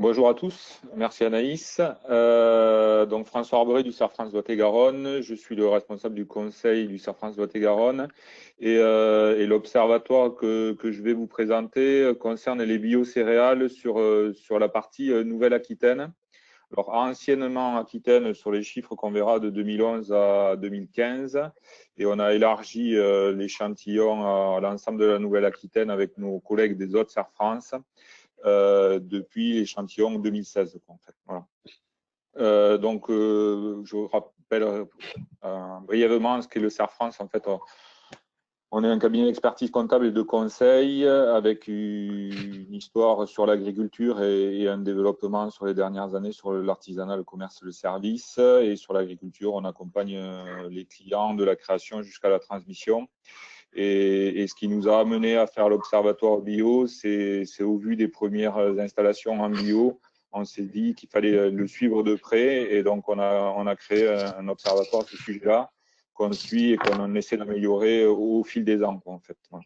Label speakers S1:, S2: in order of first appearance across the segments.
S1: Bonjour à tous, merci Anaïs. Donc François Arboré du CERF France Lot-et-Garonne, je suis le responsable du conseil du CERF France Lot-et-Garonne et l'observatoire que je vais vous présenter concerne les biocéréales sur la partie Nouvelle-Aquitaine. Alors anciennement Aquitaine sur les chiffres qu'on verra de 2011 à 2015 et on a élargi l'échantillon à l'ensemble de la Nouvelle-Aquitaine avec nos collègues des autres CERF France. Depuis l'échantillon 2016. En fait. Voilà. Je rappelle brièvement ce qu'est le CERF France. En fait, on est un cabinet d'expertise comptable et de conseil avec une histoire sur l'agriculture et un développement sur les dernières années sur l'artisanat, le commerce, le service. Et sur l'agriculture, on accompagne les clients de la création jusqu'à la transmission. Et ce qui nous a amené à faire l'observatoire bio, c'est au vu des premières installations en bio, on s'est dit qu'il fallait le suivre de près et donc on a créé un observatoire à ce sujet-là qu'on suit et qu'on essaie d'améliorer au fil des ans, en fait. Voilà.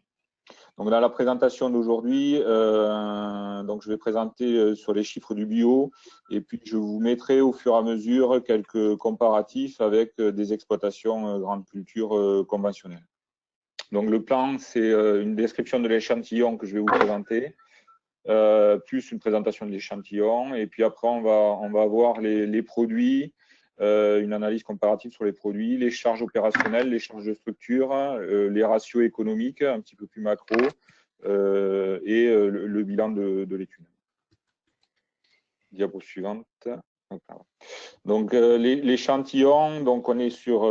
S1: Donc dans la présentation d'aujourd'hui, je vais présenter sur les chiffres du bio et puis je vous mettrai au fur et à mesure quelques comparatifs avec des exploitations grandes cultures conventionnelles. Donc le plan, c'est une description de l'échantillon que je vais vous présenter, plus une présentation de l'échantillon. Et puis après, on va voir les produits, une analyse comparative sur les produits, les charges opérationnelles, les charges de structure, les ratios économiques, un petit peu plus macro, et le bilan de l'étude. Diapo suivante. Donc l'échantillon, donc on est sur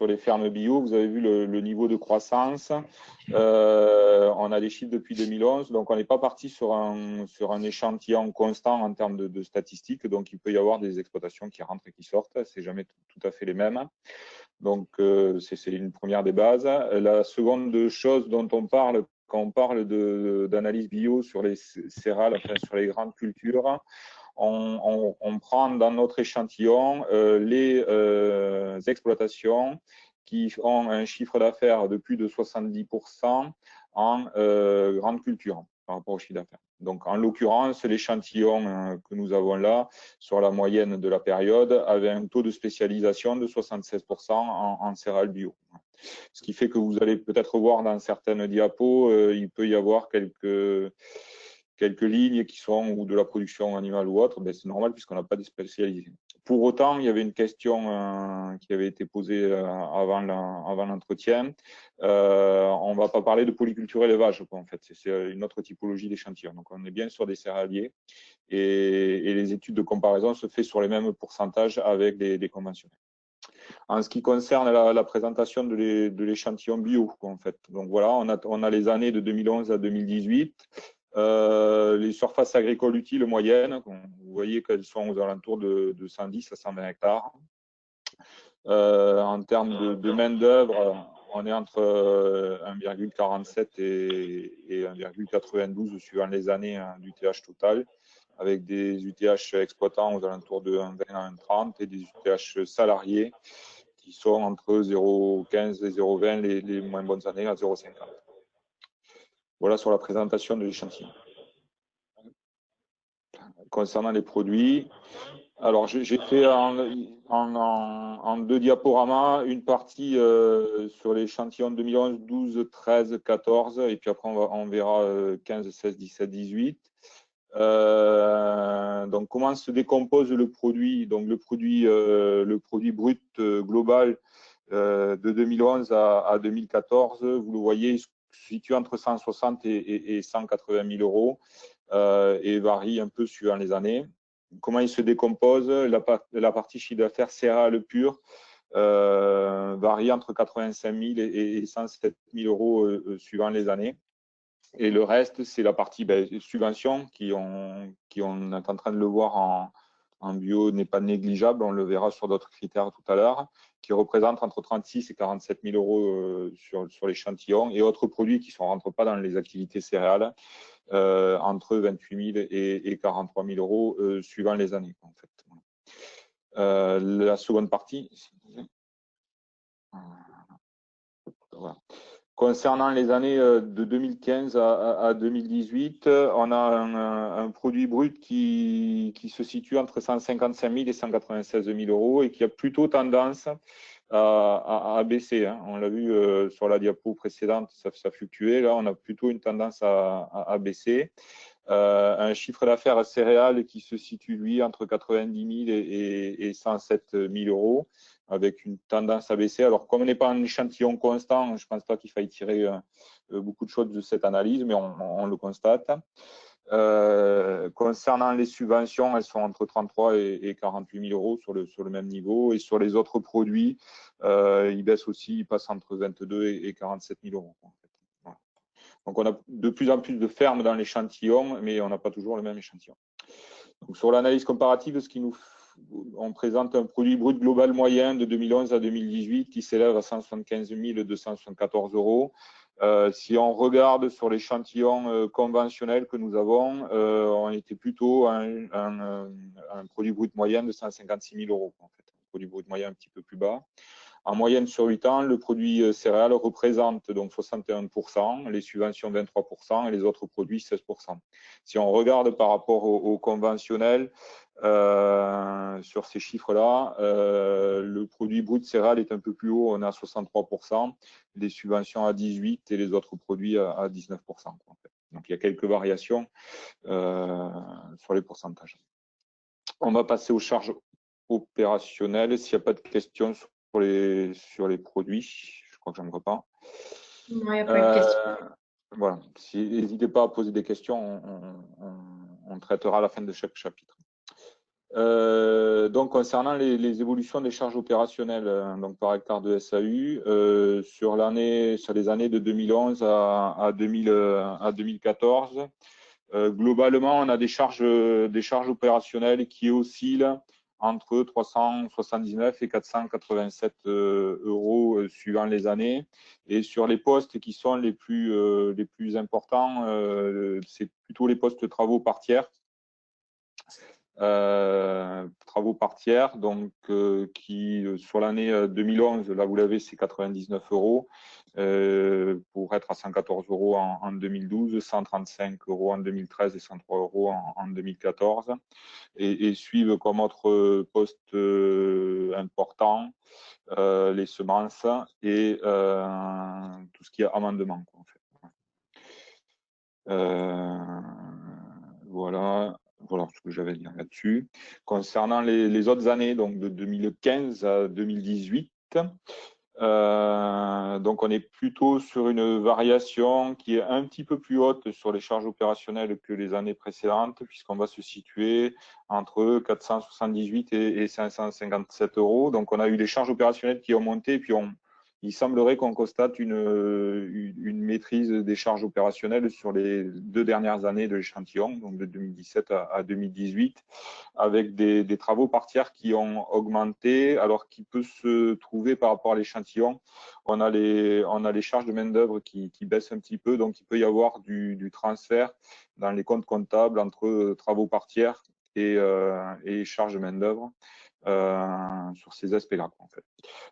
S1: les fermes bio. Vous avez vu le niveau de croissance. On a des chiffres depuis 2011, donc on n'est pas parti sur un échantillon constant en termes de statistiques. Donc il peut y avoir des exploitations qui rentrent et qui sortent. C'est jamais tout à fait les mêmes. Donc c'est une première des bases. La seconde chose dont on parle quand on parle d'analyse bio sur les céréales, enfin sur les grandes cultures, on prend dans notre échantillon les exploitations qui ont un chiffre d'affaires de plus de 70% en grande culture par rapport au chiffre d'affaires. Donc, en l'occurrence, l'échantillon que nous avons là, sur la moyenne de la période, avait un taux de spécialisation de 76% en céréales bio. Ce qui fait que vous allez peut-être voir dans certaines diapos, il peut y avoir quelques lignes qui sont ou de la production animale ou autre, ben c'est normal puisqu'on n'a pas de spécialisé. Pour autant, il y avait une question qui avait été posée avant l'entretien. On ne va pas parler de polyculture élevage, en fait. C'est une autre typologie d'échantillon. Donc, on est bien sur des céréaliers et les études de comparaison se font sur les mêmes pourcentages avec des conventionnels. En ce qui concerne la présentation de l'échantillon bio, en fait. Donc voilà, on a les années de 2011 à 2018. Les surfaces agricoles utiles moyennes, vous voyez qu'elles sont aux alentours de 110 à 120 hectares. En termes de main-d'œuvre, on est entre 1,47 et 1,92 suivant les années d'UTH total, avec des UTH exploitants aux alentours de 1,20 à 1,30 et des UTH salariés qui sont entre 0,15 et 0,20, les moins bonnes années à 0,50. Voilà sur la présentation de l'échantillon. Concernant les produits, alors j'ai fait en deux diaporamas une partie sur l'échantillon 2011, 12, 13, 14 et puis après on verra 15, 16, 17, 18. Donc comment se décompose le produit? Donc le produit brut global de 2011 à 2014, vous le voyez, se situe entre 160 et 180 000 euros et varie un peu suivant les années. Comment il se décompose? La partie chiffre d'affaires céréales pure varie entre 85 000 et 107 000 euros suivant les années. Et le reste, c'est la partie subvention qui on est en train de le voir en bio n'est pas négligeable, on le verra sur d'autres critères tout à l'heure, qui représente entre 36 et 47 000 euros sur l'échantillon et autres produits qui ne rentrent pas dans les activités céréales, entre 28 000 et 43 000 euros suivant les années. En fait. La seconde partie, voilà. Concernant les années de 2015 à 2018, on a un produit brut qui se situe entre 155 000 et 196 000 euros et qui a plutôt tendance à baisser. Hein. On l'a vu sur la diapo précédente, ça fluctuait. Là, on a plutôt une tendance à baisser. Un chiffre d'affaires céréales qui se situe, lui, entre 90 000 et 107 000 euros, avec une tendance à baisser. Alors, comme on n'est pas un échantillon constant, je ne pense pas qu'il faille tirer beaucoup de choses de cette analyse, mais on le constate. Concernant les subventions, elles sont entre 33 et 48 000 euros sur le même niveau. Et sur les autres produits, ils baissent aussi, ils passent entre 22 et 47 000 euros. En fait. Voilà. Donc, on a de plus en plus de fermes dans l'échantillon, mais on n'a pas toujours le même échantillon. Donc, sur l'analyse comparative, on présente un produit brut global moyen de 2011 à 2018 qui s'élève à 175 274 euros. Si on regarde sur l'échantillon conventionnel que nous avons, on était plutôt à un produit brut moyen de 156 000 euros. En fait. Un produit brut moyen un petit peu plus bas. En moyenne sur 8 ans, le produit céréales représente donc 61%, les subventions 23% et les autres produits 16%. Si on regarde par rapport au conventionnel, sur ces chiffres-là, le produit brut céréales est un peu plus haut, on est à 63%, les subventions à 18% et les autres produits à 19%. En fait. Donc il y a quelques variations sur les pourcentages. On va passer aux charges opérationnelles. S'il n'y a pas de questions sur les produits, je crois que j'en vois pas.
S2: Non, il n'y a pas de questions.
S1: Voilà. N'hésitez pas à poser des questions, on traitera à la fin de chaque chapitre. Donc, concernant les évolutions des charges opérationnelles donc par hectare de SAU, sur les années de 2011 à 2014, globalement, on a des charges opérationnelles qui oscillent entre 379 et 487 euros suivant les années. Et sur les postes qui sont les plus importants, c'est plutôt les postes travaux par tiers. Donc qui sur l'année 2011, là vous l'avez, c'est 99 euros pour être à 114 euros en 2012, 135 euros en 2013 et 103 euros en 2014 et suivent comme autre poste important les semences et tout ce qui est amendement en fait. Voilà ce que j'avais à dire là-dessus. Concernant les autres années, donc de 2015 à 2018, donc on est plutôt sur une variation qui est un petit peu plus haute sur les charges opérationnelles que les années précédentes, puisqu'on va se situer entre 478 et 557 euros. Donc on a eu des charges opérationnelles qui ont monté, puis il semblerait qu'on constate une maîtrise des charges opérationnelles sur les 2 dernières années de l'échantillon, donc de 2017 à 2018, avec des travaux par tiers qui ont augmenté, alors qu'il peut se trouver par rapport à l'échantillon, on a les charges de main-d'œuvre qui baissent un petit peu, donc il peut y avoir du transfert dans les comptes comptables entre travaux par tiers et charges de main-d'œuvre. Sur ces aspects-là. En fait.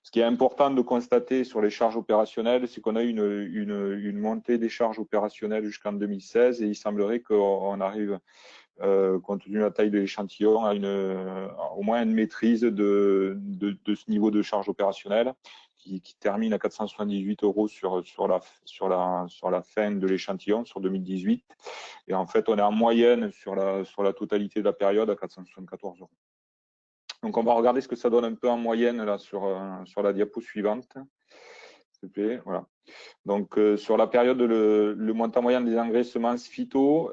S1: Ce qui est important de constater sur les charges opérationnelles, c'est qu'on a une montée des charges opérationnelles jusqu'en 2016 et il semblerait qu'on arrive, compte tenu de la taille de l'échantillon, à au moins une maîtrise de ce niveau de charge opérationnelle qui termine à 478 euros sur la fin de l'échantillon, sur 2018. Et en fait, on est en moyenne sur la totalité de la période à 474 euros. Donc, on va regarder ce que ça donne un peu en moyenne là sur la diapo suivante. S'il vous plaît, voilà. Donc, sur la période, le montant moyen des engrais semences phyto,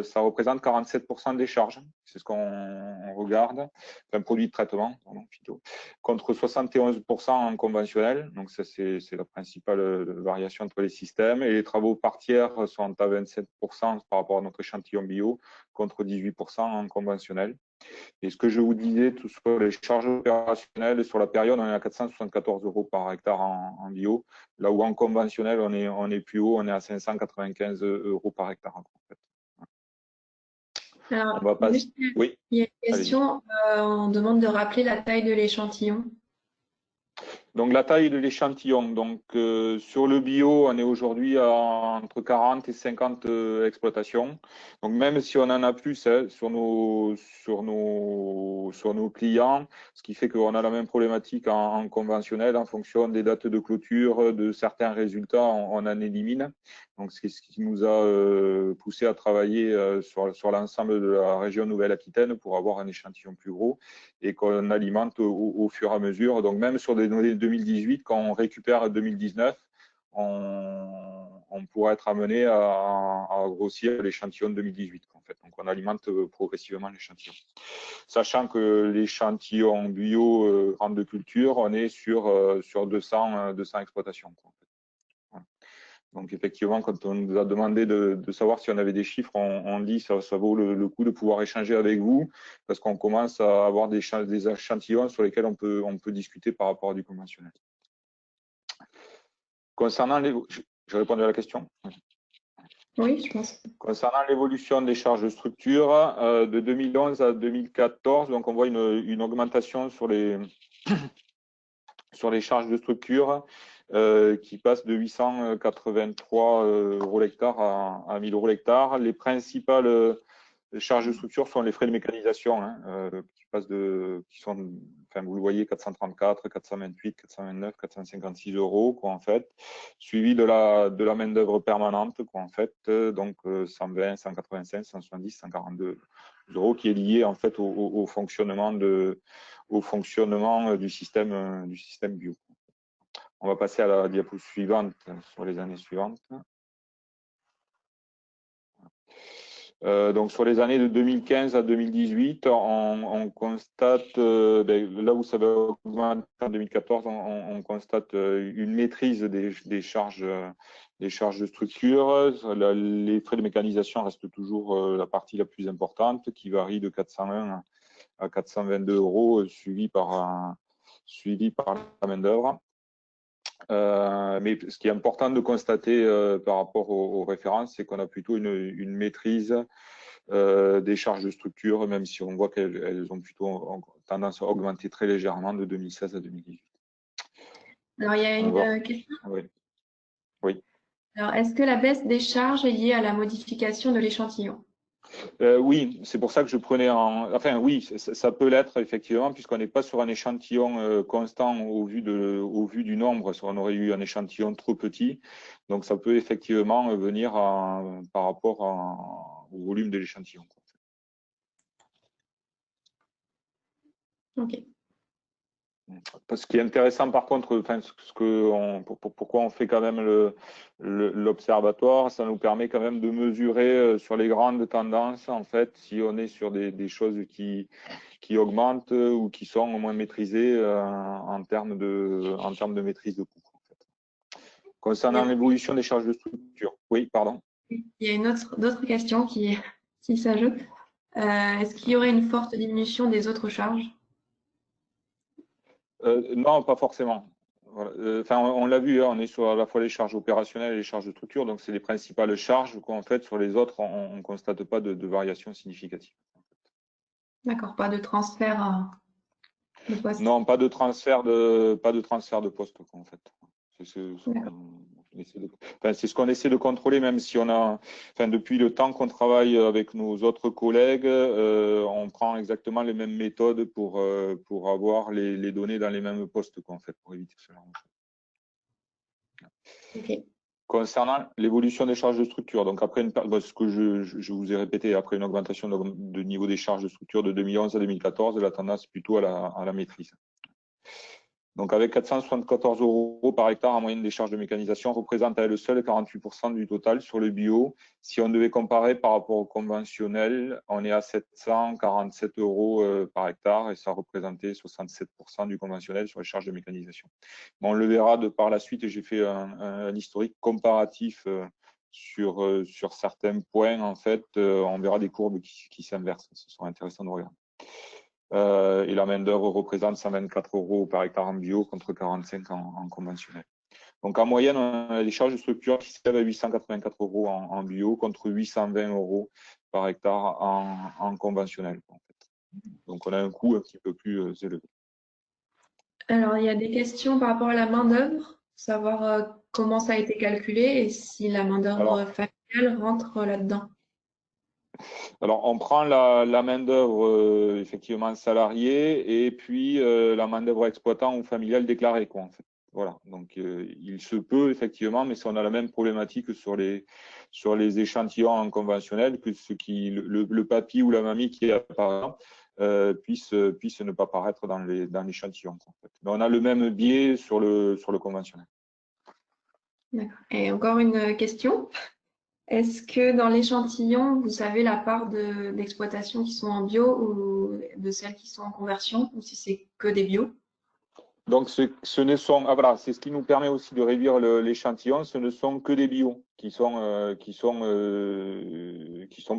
S1: ça représente 47% des charges. C'est ce qu'on regarde. Enfin, produit de traitement, pardon, phyto. Contre 71% en conventionnel. Donc, ça, c'est la principale variation entre les systèmes. Et les travaux par tiers sont à 27% par rapport à notre échantillon bio, contre 18% en conventionnel. Et ce que je vous disais, tout sur les charges opérationnelles, sur la période, on est à 474 euros par hectare en bio, là où en conventionnel, on est plus haut, on est à 595 euros par hectare. En fait.
S2: Alors,
S1: on va passer.
S2: juste,
S1: Oui.
S2: il y a une question, on demande de rappeler la taille de l'échantillon.
S1: Donc, la taille de l'échantillon. Donc, sur le bio, on est aujourd'hui entre 40 et 50 exploitations. Donc, même si on en a plus hein, sur nos clients, ce qui fait qu'on a la même problématique en conventionnel en fonction des dates de clôture, de certains résultats, on en élimine. Donc, c'est ce qui nous a poussé à travailler sur l'ensemble de la région Nouvelle-Aquitaine pour avoir un échantillon plus gros et qu'on alimente au fur et à mesure. Donc, même sur des données 2018, quand on récupère 2019, on pourra être amené à grossir l'échantillon de 2018. En fait. Donc, on alimente progressivement l'échantillon. Sachant que l'échantillon bio rente de culture, on est sur 200 exploitations. Quoi, en fait. Voilà. Donc, effectivement, quand on nous a demandé de savoir si on avait des chiffres, on dit que ça vaut le coup de pouvoir échanger avec vous parce qu'on commence à avoir des échantillons sur lesquels on peut discuter par rapport à du conventionnel. Concernant les... J'ai répondu à la question.
S2: Oui, je pense.
S1: Concernant l'évolution des charges de structure, de 2011 à 2014, donc on voit une augmentation sur les charges de structure qui passe de 883 euros l'hectare à 1000 euros l'hectare. Les principales charges de structure sont les frais de mécanisation qui sont, enfin, vous le voyez, 434, 428, 429, 456 euros, quoi, en fait, suivi de la main-d'œuvre permanente, quoi, en fait, donc 120, 185, 170, 142 euros, qui est lié, en fait, au fonctionnement du système bio. On va passer à la diapo suivante sur les années suivantes. Donc sur les années de 2015 à 2018, on constate, là où ça va augmenter en 2014, on constate une maîtrise des charges de structure. Les frais de mécanisation restent toujours la partie la plus importante, qui varie de 401 à 422 euros, suivi par la main-d'œuvre. Mais ce qui est important de constater par rapport aux références, c'est qu'on a plutôt une maîtrise des charges de structure, même si on voit qu'elles ont plutôt tendance à augmenter très légèrement de 2016 à 2018.
S2: Alors, il y a une question.
S1: Oui. Oui.
S2: Alors, est-ce que la baisse des charges est liée à la modification de l'échantillon?
S1: Oui, c'est pour ça que je prenais Enfin, oui, ça peut l'être, effectivement, puisqu'on n'est pas sur un échantillon constant au vu du nombre. On aurait eu un échantillon trop petit. Donc, ça peut effectivement venir par rapport au volume de l'échantillon.
S2: Ok.
S1: Ce qui est intéressant, par contre, enfin, pourquoi on fait quand même l'observatoire, ça nous permet quand même de mesurer sur les grandes tendances, en fait, si on est sur des choses qui augmentent ou qui sont au moins maîtrisées en termes de maîtrise de coût. En fait. Concernant l'évolution des charges de structure, oui, pardon.
S2: Il y a d'autres questions qui s'ajoutent. Est-ce qu'il y aurait une forte diminution des autres charges?
S1: Non, pas forcément. Voilà. Enfin, on l'a vu, hein, on est sur à la fois les charges opérationnelles et les charges de structure, donc c'est les principales charges qu'en fait sur les autres, on ne constate pas de variation significative.
S2: D'accord, pas de transfert de poste.
S1: Non, pas de transfert de poste, quoi, en fait. C'est ce qu'on essaie de contrôler, même si depuis le temps qu'on travaille avec nos autres collègues, on prend exactement les mêmes méthodes pour avoir les données dans les mêmes postes, quoi, en fait, pour éviter ce genre de choses.
S2: Okay.
S1: Concernant l'évolution des charges de structure, donc après ce que je vous ai répété, après une augmentation de niveau des charges de structure de 2011 à 2014, la tendance plutôt à la maîtrise. Donc, avec 474 euros par hectare en moyenne des charges de mécanisation, représente à elle seule 48% du total sur le bio. Si on devait comparer par rapport au conventionnel, on est à 747 euros par hectare et ça représentait 67% du conventionnel sur les charges de mécanisation. Bon, on le verra par la suite, j'ai fait un historique comparatif sur certains points. En fait, on verra des courbes qui s'inversent. Ce sera intéressant de regarder. Et la main-d'œuvre représente 124 euros par hectare en bio contre 45 en conventionnel. Donc en moyenne, on a des charges de structure qui s'élèvent à 884 euros en bio contre 820 euros par hectare en conventionnel. En fait. Donc on a un coût un petit peu plus élevé.
S2: Alors, il y a des questions par rapport à la main-d'œuvre, savoir comment ça a été calculé et si la main-d'œuvre
S1: Alors,
S2: familiale rentre là-dedans.
S1: alors, on prend la main-d'œuvre effectivement salariée et puis la main-d'œuvre exploitant ou familiale déclarée, quoi, en fait. Voilà. Donc, il se peut effectivement, mais si on a la même problématique sur les échantillons en conventionnel, que le papy ou la mamie qui apparaît puisse ne pas paraître dans l'échantillon, en fait. Mais on a le même biais sur le conventionnel.
S2: D'accord. Et encore une question. Est-ce que dans l'échantillon, vous savez la part d'exploitation qui sont en bio ou de celles qui sont en conversion, ou si c'est que des bio?
S1: Donc, voilà, c'est ce qui nous permet aussi de réduire l'échantillon. Ce ne sont que des bio qui sont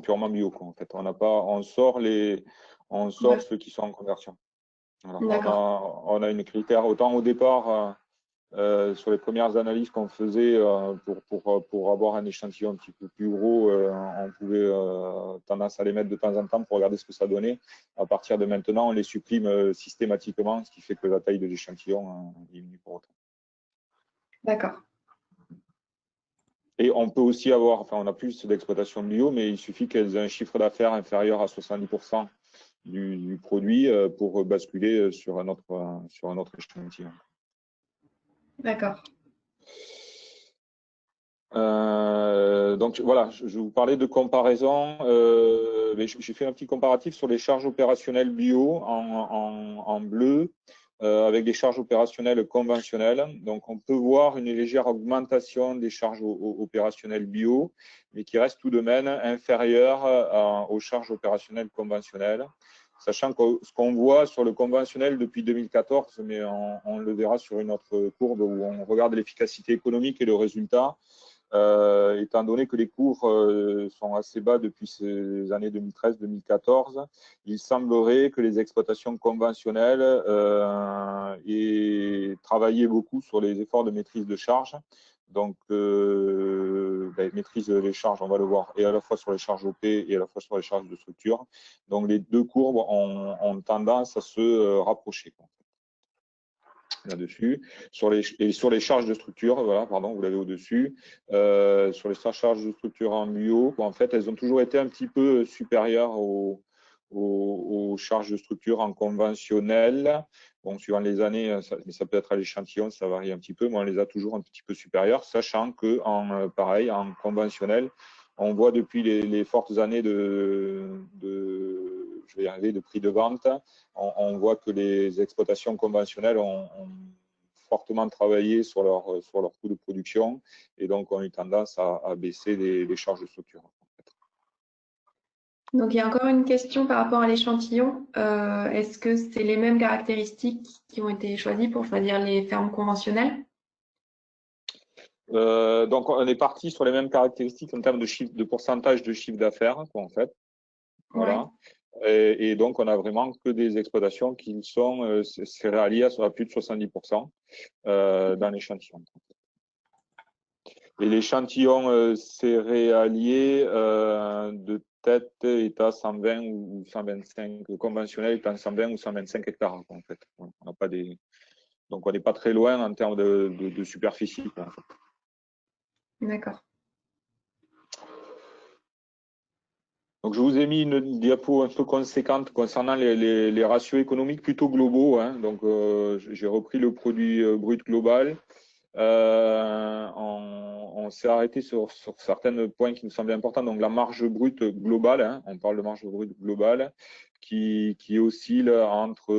S1: purement bio, quoi, en fait. On sort
S2: Ouais.
S1: ceux qui sont en conversion. Voilà.
S2: D'accord.
S1: On a une critère autant au départ. Sur les premières analyses qu'on faisait pour avoir un échantillon un petit peu plus gros, on pouvait tendance à les mettre de temps en temps pour regarder ce que ça donnait. À partir de maintenant, on les supprime systématiquement, ce qui fait que la taille de l'échantillon diminue pour autant.
S2: D'accord.
S1: Et on peut aussi avoir, enfin, on a plus d'exploitation bio, mais il suffit qu'elles aient un chiffre d'affaires inférieur à 70% du produit pour basculer sur un autre échantillon.
S2: D'accord.
S1: Donc voilà, je vous parlais de comparaison. J'ai fait un petit comparatif sur les charges opérationnelles bio en bleu avec des charges opérationnelles conventionnelles. Donc on peut voir une légère augmentation des charges opérationnelles bio, mais qui reste tout de même inférieure aux charges opérationnelles conventionnelles. Sachant que ce qu'on voit sur le conventionnel depuis 2014, mais on le verra sur une autre courbe où on regarde l'efficacité économique et le résultat. Étant donné que les cours sont assez bas depuis ces années 2013-2014, il semblerait que les exploitations conventionnelles aient travaillé beaucoup sur les efforts de maîtrise de charge. Donc, maîtrise des charges, on va le voir, et à la fois sur les charges OP et à la fois sur les charges de structure. Donc, les deux courbes ont tendance à se rapprocher, quoi, là-dessus. Sur les charges de structure, voilà, pardon, vous l'avez au-dessus. Sur les charges de structure en bio, en fait, elles ont toujours été un petit peu supérieures aux charges de structure en conventionnel. Bon, suivant les années, ça peut être à l'échantillon, ça varie un petit peu, mais on les a toujours un petit peu supérieures, sachant que, pareil, en conventionnel, on voit depuis les fortes années je vais y arriver, de prix de vente, on voit que les exploitations conventionnelles ont fortement travaillé sur leur coût de production et donc ont eu tendance à baisser les charges de structure.
S2: Donc, il y a encore une question par rapport à l'échantillon. Est-ce que c'est les mêmes caractéristiques qui ont été choisies pour choisir les fermes conventionnelles?
S1: Donc, on est parti sur les mêmes caractéristiques en termes de pourcentage de chiffre d'affaires, en fait.
S2: Ouais.
S1: Voilà. Et donc, on a vraiment que des exploitations qui sont céréalières à plus de 70% dans l'échantillon. Et l'échantillon céréalier de tête est à 120 ou 125, le conventionnel est à 120 ou 125 hectares, en fait. On n'a pas des... Donc, on n'est pas très loin en termes de superficie, quoi, en fait.
S2: D'accord.
S1: Donc, je vous ai mis une diapo un peu conséquente concernant les ratios économiques plutôt globaux, hein. Donc, j'ai repris le produit brut global. On s'est arrêté sur certains points qui nous semblaient importants. Donc, la marge brute globale, hein, on parle de marge brute globale, qui oscille entre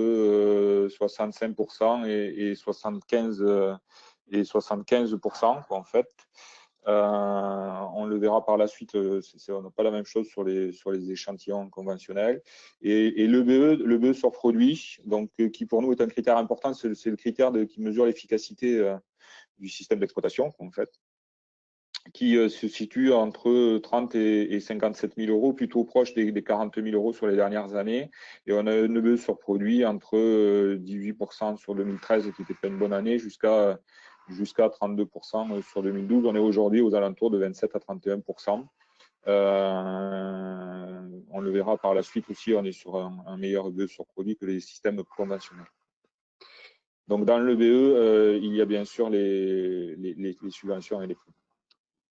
S1: 65% et 75%, quoi, en fait. On le verra par la suite, on n'a pas la même chose sur les échantillons conventionnels. Et le BE sur produit, donc, qui pour nous est un critère important, c'est le critère qui mesure l'efficacité du système d'exploitation, en fait, qui se situe entre 30 et 57 000 euros, plutôt proche des 40 000 euros sur les dernières années. Et on a un EBE sur produit entre 18% sur 2013, qui n'était pas une bonne année, jusqu'à 32% sur 2012. On est aujourd'hui aux alentours de 27 à 31%. On le verra par la suite aussi, on est sur un meilleur EBE sur produit que les systèmes conventionnels. Donc, dans le BE, il y a bien sûr les subventions et les prix.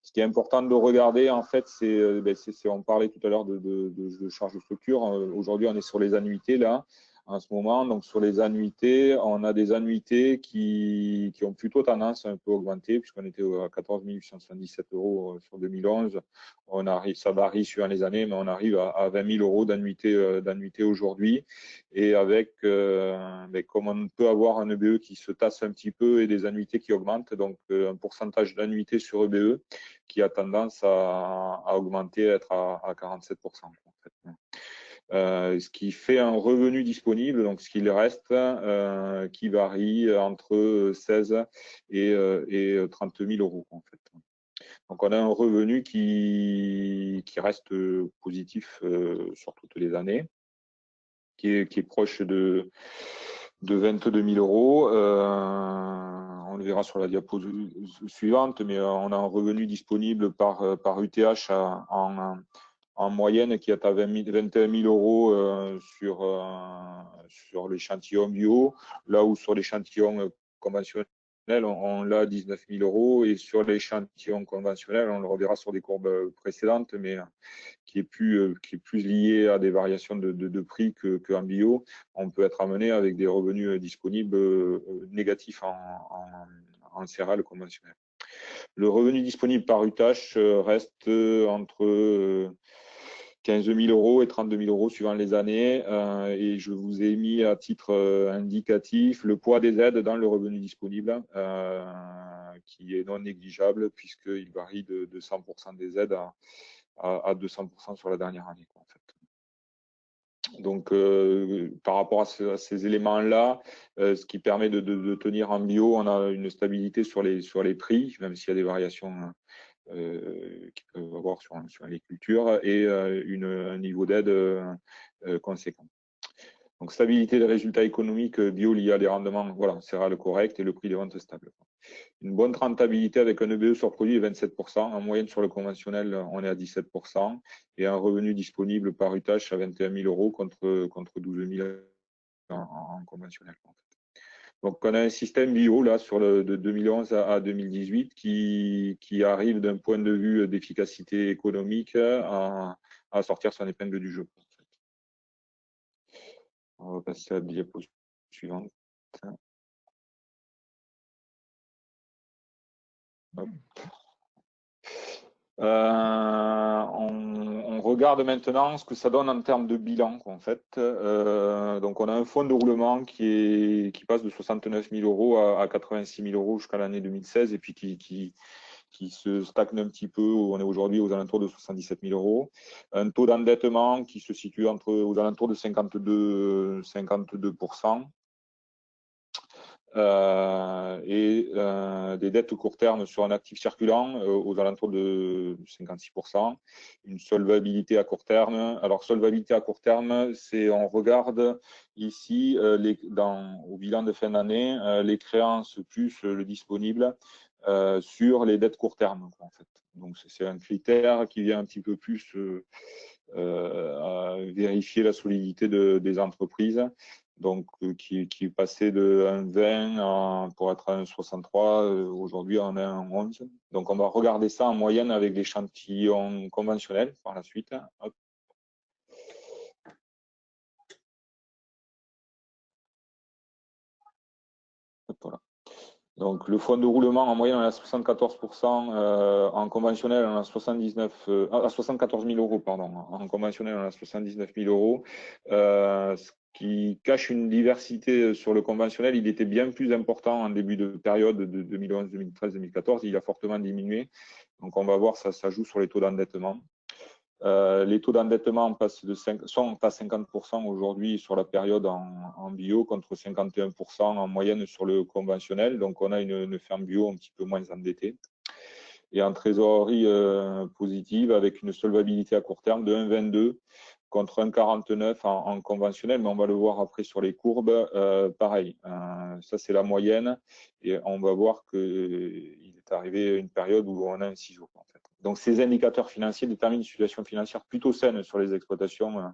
S1: Ce qui est important de regarder, en fait, on parlait tout à l'heure de charges de structure. Aujourd'hui, on est sur les annuités, là, en ce moment. Donc, sur les annuités, on a des annuités qui ont plutôt tendance à un peu augmenter, puisqu'on était à 14 877 € sur 2011. Ça varie suivant les années, mais on arrive à 20 000 € d'annuité aujourd'hui. Et comme on peut avoir un EBE qui se tasse un petit peu et des annuités qui augmentent, donc un pourcentage d'annuités sur EBE qui a tendance à augmenter, à être à 47%. En fait. Ce qui fait un revenu disponible, donc ce qu'il reste, qui varie entre 16 et 30 000 € en fait. Donc on a un revenu qui reste positif sur toutes les années, qui est proche de 22 000 €. On le verra sur la diapo suivante, mais on a un revenu disponible par UTH en moyenne qui est à 21 000 € sur l'échantillon bio, là où sur l'échantillon conventionnel, on l'a à 19 000 € et sur l'échantillon conventionnel, on le reverra sur des courbes précédentes, mais qui est plus lié à des variations de prix qu'en bio, on peut être amené avec des revenus disponibles négatifs en céréales conventionnelles. Le revenu disponible par UTH reste entre 15 000 € et 32 000 € suivant les années. Et je vous ai mis à titre indicatif le poids des aides dans le revenu disponible, qui est non négligeable puisqu'il varie de 100% des aides à 200% sur la dernière année, en fait. Donc, par rapport à ces éléments-là, ce qui permet de tenir en bio, on a une stabilité sur les prix, même s'il y a des variations qu'ils peuvent avoir sur les cultures, et un niveau d'aide conséquent. Donc, stabilité des résultats économiques bio liés à des rendements céréales corrects et le prix des ventes stable. Une bonne rentabilité avec un EBE sur produit est 27%. En moyenne, sur le conventionnel, on est à 17%. Et un revenu disponible par UTH à 21 000 € contre 12 000 en conventionnel. En fait. Donc, on a un système bio là, de 2011 à 2018 qui arrive d'un point de vue d'efficacité économique à sortir son épingle du jeu. En fait. On va passer à la diapo suivante. Hop. On regarde maintenant ce que ça donne en termes de bilan, en fait. Donc, on a un fonds de roulement qui passe de 69 000 € à 86 000 € jusqu'à l'année 2016 et puis qui se stagne un petit peu. On est aujourd'hui aux alentours de 77 000 €. Un taux d'endettement qui se situe aux alentours de 52%. Et des dettes court terme sur un actif circulant aux alentours de 56%. Une solvabilité à court terme. Alors, solvabilité à court terme, on regarde ici au bilan de fin d'année les créances plus le disponible sur les dettes court terme, en fait. Donc, c'est un critère qui vient un petit peu plus à vérifier la solidité des entreprises. Donc, qui est passé de 1,20 pour être à 1,63. Aujourd'hui, on est à 1,11. Donc, on va regarder ça en moyenne avec l'échantillon conventionnel par la suite. Hop. Voilà. Donc, le fonds de roulement, en moyenne, on est à 74%. En conventionnel, on a à 74 000 €, pardon. En conventionnel, on a 79 000 €. Ce qui cache une diversité sur le conventionnel, il était bien plus important en début de période de 2011, 2013, 2014. Il a fortement diminué. Donc, on va voir, ça joue sur les taux d'endettement. Les taux d'endettement sont à 50% aujourd'hui sur la période en bio contre 51% en moyenne sur le conventionnel. Donc, on a une ferme bio un petit peu moins endettée. Et en trésorerie positive avec une solvabilité à court terme de 1,22 contre 1,49 en conventionnel, mais on va le voir après sur les courbes. Pareil, ça c'est la moyenne et on va voir qu'il est arrivé une période où on a un ciseau en fait. Donc, ces indicateurs financiers déterminent une situation financière plutôt saine sur les exploitations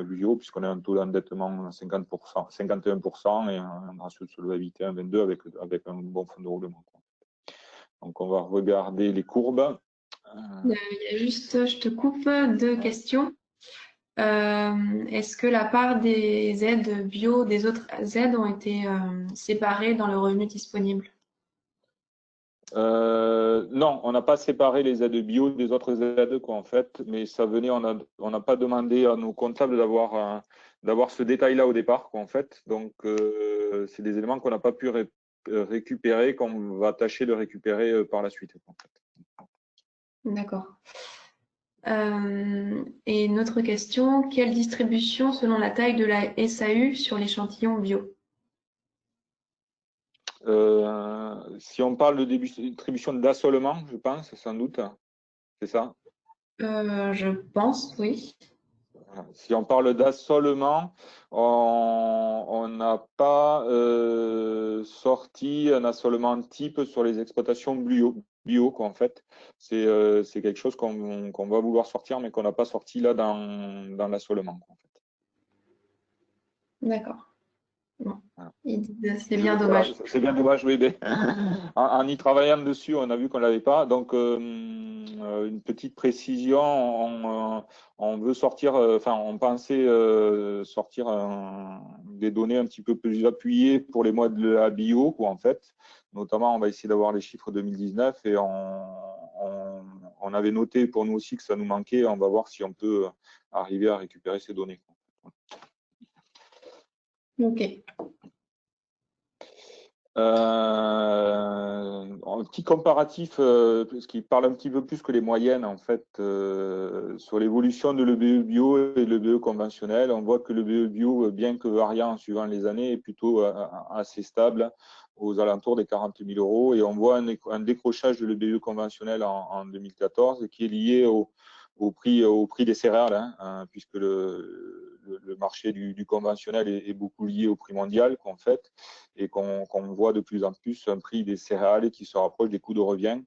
S1: bio, puisqu'on a un taux d'endettement à 50%, 51% et un ratio de solvabilité à 22 avec un bon fonds de roulement. Donc, on va regarder les courbes.
S2: Il y a juste, je te coupe, deux questions. Est-ce que la part des aides bio des autres aides ont été séparées dans le revenu disponible?
S1: Non, on n'a pas séparé les aides bio des autres aides, quoi, en fait, mais ça venait, on n'a pas demandé à nos comptables d'avoir ce détail-là au départ, quoi, en fait. Donc, c'est des éléments qu'on n'a pas pu récupérer, qu'on va tâcher de récupérer par la suite, en fait.
S2: D'accord. Et une autre question, quelle distribution selon la taille de la SAU sur l'échantillon bio?
S1: Si on parle de distribution d'assolement, je pense, sans doute, c'est ça?
S2: Je pense, oui.
S1: Si on parle d'assolement, on n'a pas sorti un assolement type sur les exploitations bio quoi, en fait. C'est quelque chose qu'on va vouloir sortir, mais qu'on n'a pas sorti là dans l'assolement, en fait.
S2: D'accord. Bon.
S1: Voilà.
S2: C'est bien
S1: Voilà,
S2: dommage.
S1: c'est bien dommage, oui. Mais en y travaillant dessus, on a vu qu'on l'avait pas. Donc, une petite précision, on veut sortir, enfin, on pensait sortir des données un petit peu plus appuyées pour les mois de la bio, quoi, en fait. Notamment, on va essayer d'avoir les chiffres 2019 et on avait noté pour nous aussi que ça nous manquait. On va voir si on peut arriver à récupérer ces données, quoi.
S2: Ok.
S1: Un petit comparatif, ce qui parle un petit peu plus que les moyennes, en fait, sur l'évolution de l'EBE bio et l'EBE conventionnel. On voit que l'EBE bio, bien que variant suivant les années, est plutôt assez stable aux alentours des 40 000 euros. Et on voit un décrochage de l'EBE conventionnel en 2014 qui est lié au prix des céréales, hein, puisque le marché du conventionnel est beaucoup lié au prix mondial, qu'en fait, et qu'on voit de plus en plus un prix des céréales qui se rapproche des coûts de revient.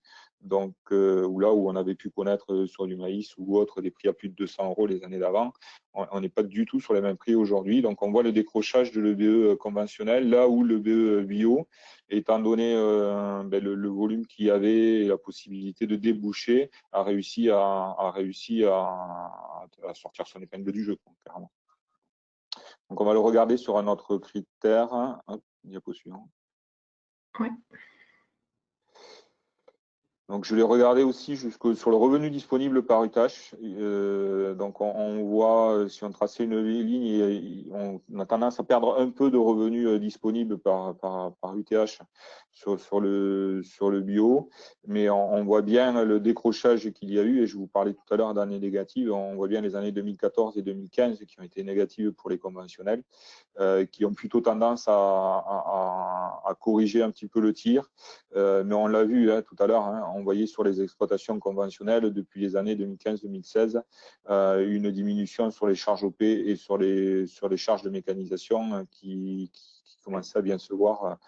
S1: Donc, là où on avait pu connaître sur du maïs ou autre des prix à plus de 200 euros les années d'avant, on n'est pas du tout sur les mêmes prix aujourd'hui. Donc, on voit le décrochage de l'EBE conventionnel, là où l'EBE bio, étant donné le volume qu'il y avait et la possibilité de déboucher, a réussi à sortir son épingle du jeu, clairement. Donc, on va le regarder sur un autre critère. Hop, diapo suivant.
S2: Ouais.
S1: Donc, je vais regarder aussi sur le revenu disponible par UTH. Donc, on voit, si on traçait une ligne, on a tendance à perdre un peu de revenus disponibles par UTH sur le bio. Mais on voit bien le décrochage qu'il y a eu. Et je vous parlais tout à l'heure d'années négatives. On voit bien les années 2014 et 2015 qui ont été négatives pour les conventionnels, qui ont plutôt tendance à corriger un petit peu le tir. Mais on l'a vu tout à l'heure, on voyait sur les exploitations conventionnelles depuis les années 2015-2016 une diminution sur les charges OP et sur les charges de mécanisation qui commençaient à bien se voir.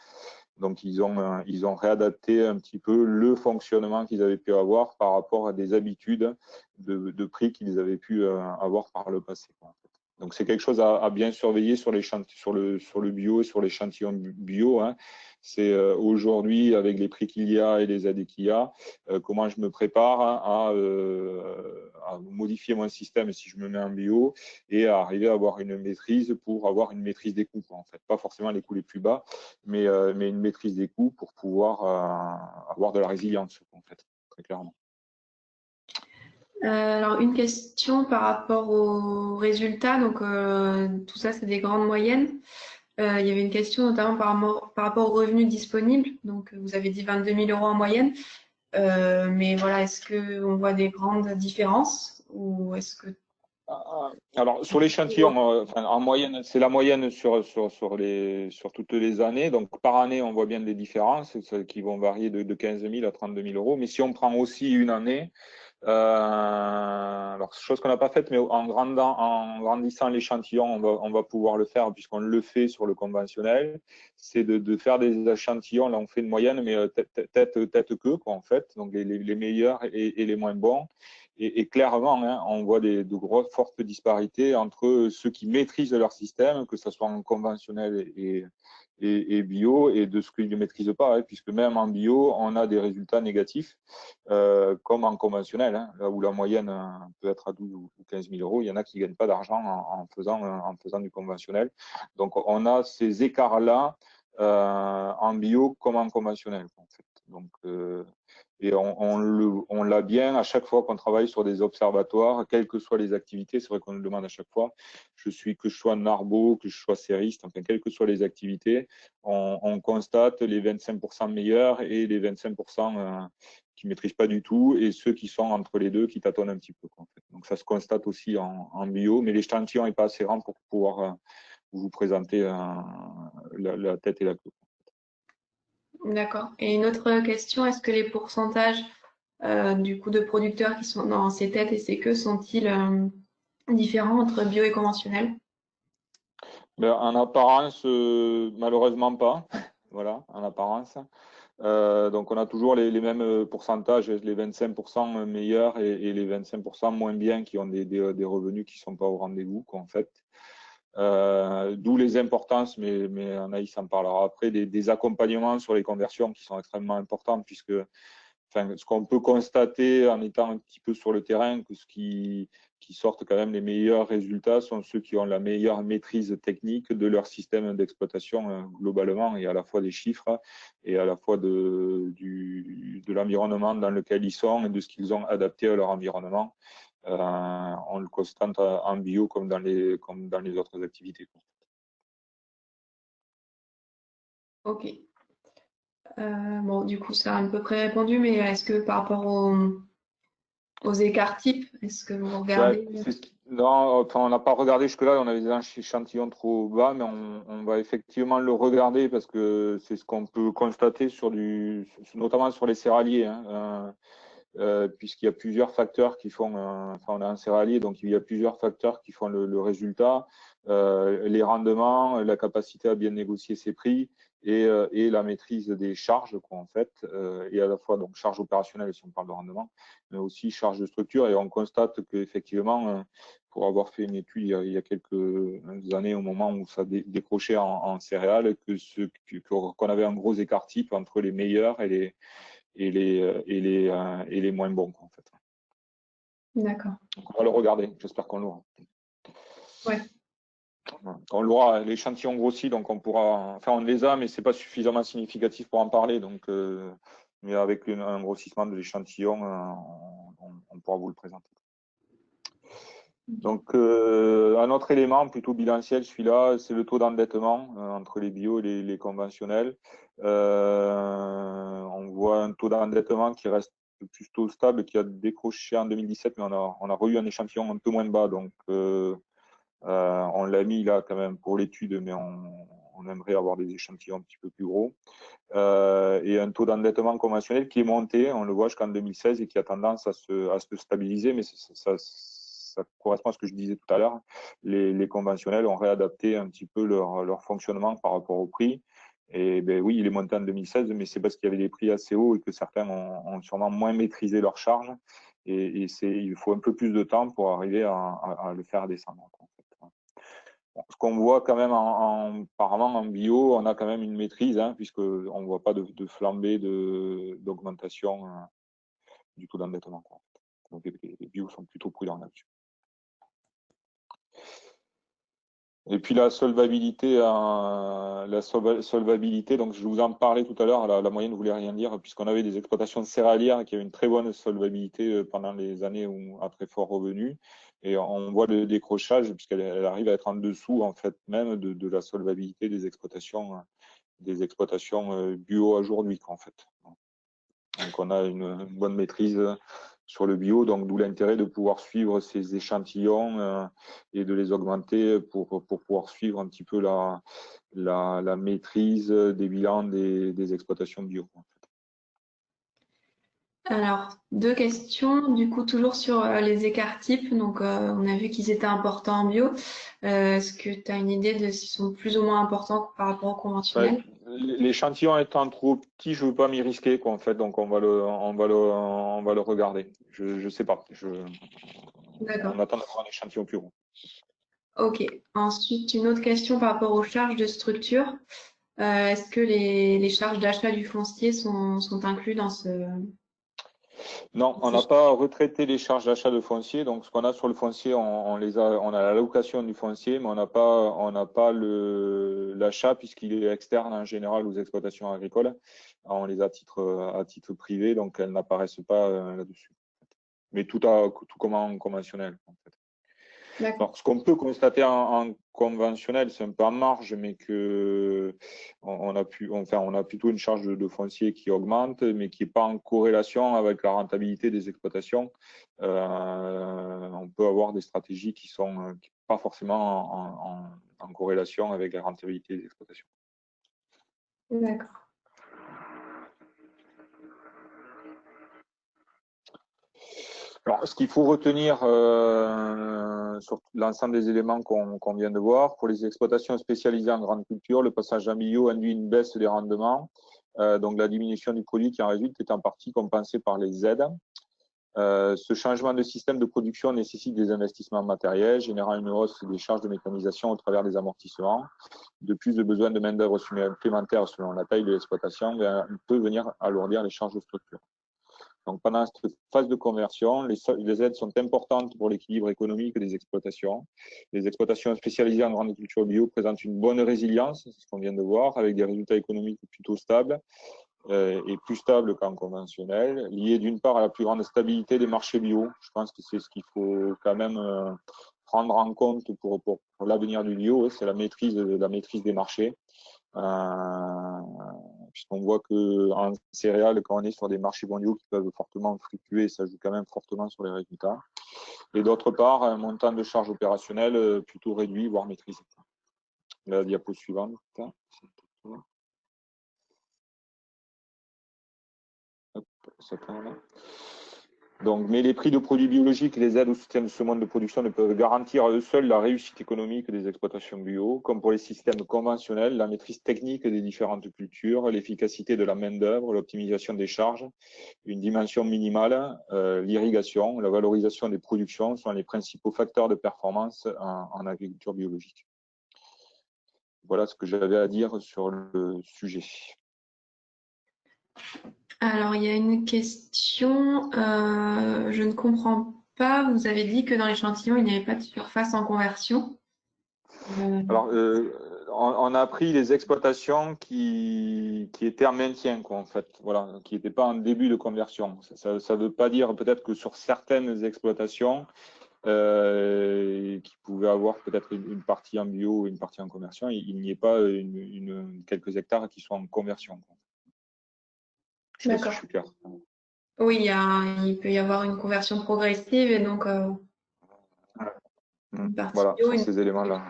S1: Donc, ils ont réadapté un petit peu le fonctionnement qu'ils avaient pu avoir par rapport à des habitudes de prix qu'ils avaient pu avoir par le passé, quoi. Donc, c'est quelque chose à bien surveiller sur le bio et sur l'échantillon bio. C'est aujourd'hui, avec les prix qu'il y a et les aides qu'il y a, comment je me prépare à modifier mon système si je me mets en bio et à arriver à avoir une maîtrise pour avoir une maîtrise des coûts, quoi, en fait. Pas forcément les coûts les plus bas, mais une maîtrise des coûts pour pouvoir avoir de la résilience, en fait, très clairement.
S2: Alors, une question par rapport aux résultats. Donc, tout ça, c'est des grandes moyennes. Il y avait une question notamment par rapport aux revenus disponibles. Donc, vous avez dit 22 000 euros en moyenne. Mais voilà, est-ce qu'on voit des grandes différences ou est-ce que...
S1: Alors, sur l'échantillon, en moyenne, c'est la moyenne sur toutes les années. Donc, par année, on voit bien des différences qui vont varier de 15 000 à 32 000 euros. Mais si on prend aussi une année, Alors, chose qu'on n'a pas faite, mais en grandissant l'échantillon, on va pouvoir le faire puisqu'on le fait sur le conventionnel. C'est de faire des échantillons. Là, on fait une moyenne, mais tête-queue, quoi, en fait. Donc, les meilleurs et les moins bons. Et clairement, hein, on voit de grosses, fortes disparités entre ceux qui maîtrisent leur système, que ce soit en conventionnel et bio, et de ce qu'ils ne maîtrisent pas, hein, puisque même en bio, on a des résultats négatifs, comme en conventionnel, hein, là où la moyenne peut être à 12 ou 15 000 euros, il y en a qui ne gagnent pas d'argent en faisant du conventionnel. Donc, on a ces écarts-là en bio comme en conventionnel, en fait. Donc, et on l'a bien à chaque fois qu'on travaille sur des observatoires, quelles que soient les activités. C'est vrai qu'on le demande à chaque fois. Que je sois narbo, que je sois sériste, enfin, quelles que soient les activités, on constate les 25% meilleurs et les 25% qui ne maîtrisent pas du tout, et ceux qui sont entre les deux, qui tâtonnent un petit peu, en fait. Donc ça se constate aussi en bio, mais l'échantillon n'est pas assez grand pour pouvoir vous présenter la tête et la queue.
S2: D'accord. Et une autre question, est-ce que les pourcentages du coup de producteurs qui sont dans ces têtes et ces queues sont-ils différents entre bio et conventionnel?
S1: Ben, en apparence, malheureusement pas. Voilà, en apparence. Donc on a toujours les mêmes pourcentages, les 25% meilleurs et les 25% moins bien, qui ont des revenus qui ne sont pas au rendez-vous, quoi, en fait. D'où les importances, mais Anaïs en parlera après, des accompagnements sur les conversions qui sont extrêmement importants, puisque enfin, ce qu'on peut constater en étant un petit peu sur le terrain, que ce qui sortent quand même les meilleurs résultats sont ceux qui ont la meilleure maîtrise technique de leur système d'exploitation globalement, et à la fois des chiffres et à la fois de l'environnement dans lequel ils sont et de ce qu'ils ont adapté à leur environnement. On le constate en bio comme dans les autres activités.
S2: Ok. Bon, du coup, ça a à peu près répondu, mais est-ce que par rapport aux écarts types, est-ce que vous
S1: Ouais,
S2: regardez?
S1: non, enfin, on n'a pas regardé jusque-là, on avait des échantillons trop bas, mais on va effectivement le regarder parce que c'est ce qu'on peut constater notamment sur les céréaliers, hein, puisqu'il y a plusieurs facteurs qui font, enfin, on a un céréalier, donc il y a plusieurs facteurs qui font le résultat, les rendements, la capacité à bien négocier ses prix et la maîtrise des charges, quoi, en fait, et à la fois donc charge opérationnelle si on parle de rendement, mais aussi charge de structure. Et on constate qu'effectivement, pour avoir fait une étude il y a quelques années, au moment où ça décrochait en céréales, qu'on avait un gros écart type entre les meilleurs et les moins bons, en fait.
S2: D'accord.
S1: Donc on va le regarder, j'espère qu'on l'aura.
S2: Ouais.
S1: On l'aura, l'échantillon grossit, donc on pourra, enfin on les a, mais c'est pas suffisamment significatif pour en parler, donc mais avec un grossissement de l'échantillon, on pourra vous le présenter. Donc un autre élément plutôt bilanciel, celui-là, c'est le taux d'endettement entre les bio et les conventionnels. On voit un taux d'endettement qui reste plutôt stable, qui a décroché en 2017, mais on a eu un échantillon un peu moins bas, donc on l'a mis là quand même pour l'étude, mais on aimerait avoir des échantillons un petit peu plus gros. Et un taux d'endettement conventionnel qui est monté, on le voit jusqu'en 2016, et qui a tendance à se stabiliser, mais ça correspond à ce que je disais tout à l'heure. Les conventionnels ont réadapté un petit peu leur fonctionnement par rapport au prix. Et ben oui, il est monté en 2016, mais c'est parce qu'il y avait des prix assez hauts et que certains ont sûrement moins maîtrisé leurs charges. Et il faut un peu plus de temps pour arriver à le faire descendre, en fait. Ce qu'on voit quand même apparemment en bio, on a quand même une maîtrise, hein, puisqu'on ne voit pas de flambée d'augmentation du taux d'endettement. Donc les bio sont plutôt prudents là-dessus. Et puis la solvabilité, donc je vous en parlais tout à l'heure, la moyenne ne voulait rien dire, puisqu'on avait des exploitations céréalières qui avaient une très bonne solvabilité pendant les années à très fort revenu. Et on voit le décrochage, puisqu'elle arrive à être en dessous, en fait, même de la solvabilité des exploitations bio aujourd'hui, en fait. Donc on a une bonne maîtrise sur le bio, donc d'où l'intérêt de pouvoir suivre ces échantillons et de les augmenter pour pouvoir suivre un petit peu la maîtrise des bilans des exploitations bio, en fait.
S2: Alors, deux questions, du coup, toujours sur les écarts types. Donc, on a vu qu'ils étaient importants en bio. Est-ce que tu as une idée de s'ils sont plus ou moins importants par rapport au
S1: Ouais,
S2: conventionnel?
S1: l'échantillon étant trop petit, je veux pas m'y risquer, quoi, en fait, donc on va le regarder. Je sais pas.
S2: D'accord.
S1: On attend d'avoir un échantillon plus gros.
S2: Ok. Ensuite, une autre question par rapport aux charges de structure. Est-ce que les charges d'achat du foncier sont inclus dans
S1: Non, on n'a pas retraité les charges d'achat de foncier. Donc, ce qu'on a sur le foncier, on a la location du foncier, mais on n'a pas l'achat puisqu'il est externe en général aux exploitations agricoles. On les a à titre privé, donc elles n'apparaissent pas là-dessus. Mais tout comme en conventionnel, en fait.
S2: D'accord.
S1: Alors, ce qu'on peut constater en conventionnel, c'est un peu en marge, mais que on a plutôt une charge de foncier qui augmente, mais qui n'est pas en corrélation avec la rentabilité des exploitations. On peut avoir des stratégies qui sont pas forcément en corrélation avec la rentabilité des exploitations.
S2: D'accord.
S1: Alors, ce qu'il faut retenir sur l'ensemble des éléments qu'on vient de voir, pour les exploitations spécialisées en grande culture, le passage en bio induit une baisse des rendements. Donc, la diminution du produit qui en résulte est en partie compensée par les aides. Ce changement de système de production nécessite des investissements matériels, générant une hausse des charges de mécanisation au travers des amortissements. De plus, le besoin de main-d'œuvre supplémentaire selon la taille de l'exploitation peut venir alourdir les charges de structure. Donc, pendant cette phase de conversion, les aides sont importantes pour l'équilibre économique des exploitations. Les exploitations spécialisées en grande culture bio présentent une bonne résilience, c'est ce qu'on vient de voir, avec des résultats économiques plutôt stables et plus stables qu'en conventionnel, liés d'une part à la plus grande stabilité des marchés bio. Je pense que c'est ce qu'il faut quand même prendre en compte pour l'avenir du bio, c'est la maîtrise des marchés. Puisqu'on voit qu'en céréales, quand on est sur des marchés mondiaux qui peuvent fortement fluctuer, ça joue quand même fortement sur les résultats. Et d'autre part, un montant de charges opérationnelles plutôt réduit, voire maîtrisé. La diapo suivante. Hop, ça part là. Donc, mais les prix de produits biologiques et les aides au soutien de ce mode de production ne peuvent garantir à eux seuls la réussite économique des exploitations bio. Comme pour les systèmes conventionnels, la maîtrise technique des différentes cultures, l'efficacité de la main-d'œuvre, l'optimisation des charges, une dimension minimale, l'irrigation, la valorisation des productions sont les principaux facteurs de performance en agriculture biologique. Voilà ce que j'avais à dire sur le sujet.
S2: Alors, il y a une question, je ne comprends pas. Vous avez dit que dans l'échantillon, il n'y avait pas de surface en conversion.
S1: Alors, on a pris les exploitations qui étaient en maintien, quoi, en fait, voilà, qui n'étaient pas en début de conversion. Ça ne veut pas dire peut-être que sur certaines exploitations, qui pouvaient avoir peut-être une partie en bio ou une partie en conversion, il n'y ait pas quelques hectares qui soient en conversion, quoi. Je ne sais pas si je
S2: D'accord.
S1: suis clair.
S2: Oui, il peut y avoir une conversion progressive et donc une partie
S1: Voilà,
S2: bio,
S1: sur
S2: une
S1: ces éléments-là.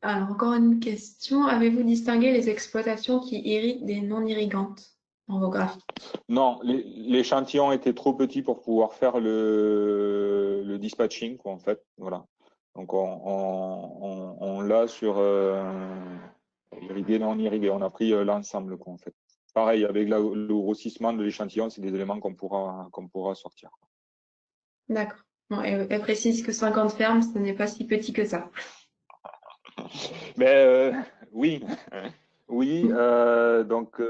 S2: Alors, encore une question. Avez-vous distingué les exploitations qui irriguent des non irrigantes dans vos graphiques?
S1: Non, l'échantillon était trop petit pour pouvoir faire le dispatching, quoi, en fait. Voilà. Donc, on l'a sur irrigué, non irrigué. On a pris l'ensemble, quoi, en fait. Pareil, avec le grossissement de l'échantillon, c'est des éléments qu'on pourra sortir.
S2: D'accord. Bon, elle précise que 50 fermes, ce n'est pas si petit que ça.
S1: Mais oui, oui. Donc,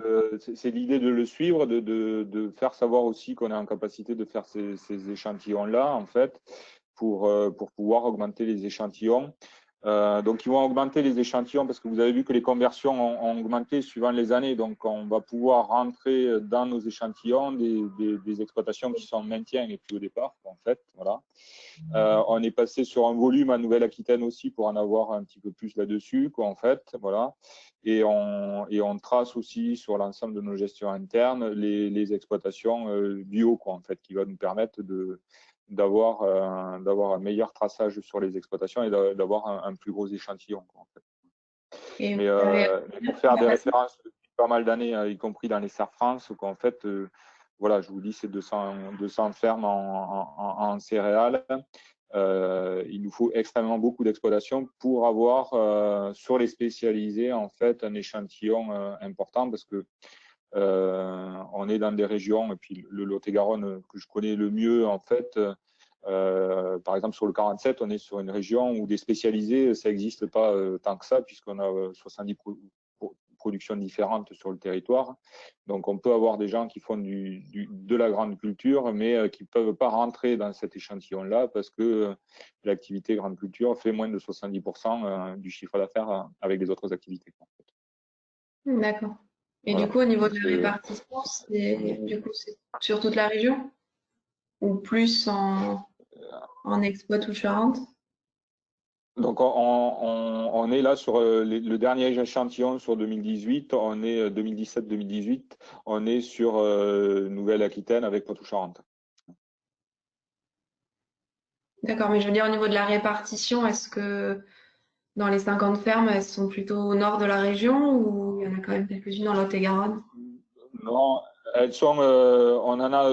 S1: c'est l'idée de le suivre, de faire savoir aussi qu'on est en capacité de faire ces échantillons-là, en fait, pour pouvoir augmenter les échantillons. Donc, ils vont augmenter les échantillons parce que vous avez vu que les conversions ont augmenté suivant les années. Donc, on va pouvoir rentrer dans nos échantillons des exploitations qui sont en maintien et plus au départ, en fait. Voilà. On est passé sur un volume en Nouvelle-Aquitaine aussi pour en avoir un petit peu plus là-dessus, quoi, en fait. Voilà. Et on trace aussi sur l'ensemble de nos gestions internes les exploitations bio, quoi, en fait, qui va nous permettre d'avoir un meilleur traçage sur les exploitations et d'avoir un plus gros échantillon, quoi, en fait.
S2: Et
S1: Mais
S2: vous avez
S1: pour faire des références pas mal d'années, y compris dans les serres France, qu'en fait, voilà, je vous dis, c'est 200 fermes en céréales. Il nous faut extrêmement beaucoup d'exploitation pour avoir sur les spécialisés en fait un échantillon important parce que on est dans des régions et puis le Lot-et-Garonne que je connais le mieux en fait. Par exemple, sur le 47, on est sur une région où des spécialisés, ça n'existe pas tant que ça, puisqu'on a 70 productions différentes sur le territoire. Donc, on peut avoir des gens qui font de la grande culture, mais qui ne peuvent pas rentrer dans cet échantillon-là parce que l'activité grande culture fait moins de 70% du chiffre d'affaires avec les autres activités.
S2: D'accord. Et
S1: Voilà.
S2: du coup, au niveau de la répartition, c'est sur toute la région ou plus en Exploit ou Charente?
S1: Donc, on est là sur le dernier échantillon sur 2018, on est 2017-2018, on est sur Nouvelle-Aquitaine avec Poitou-Charentes.
S2: D'accord, mais je veux dire au niveau de la répartition, est-ce que dans les 50 fermes, elles sont plutôt au nord de la région ou il y en a quand même quelques-unes dans Lot-et-Garonne?
S1: Non, elles sont, on en a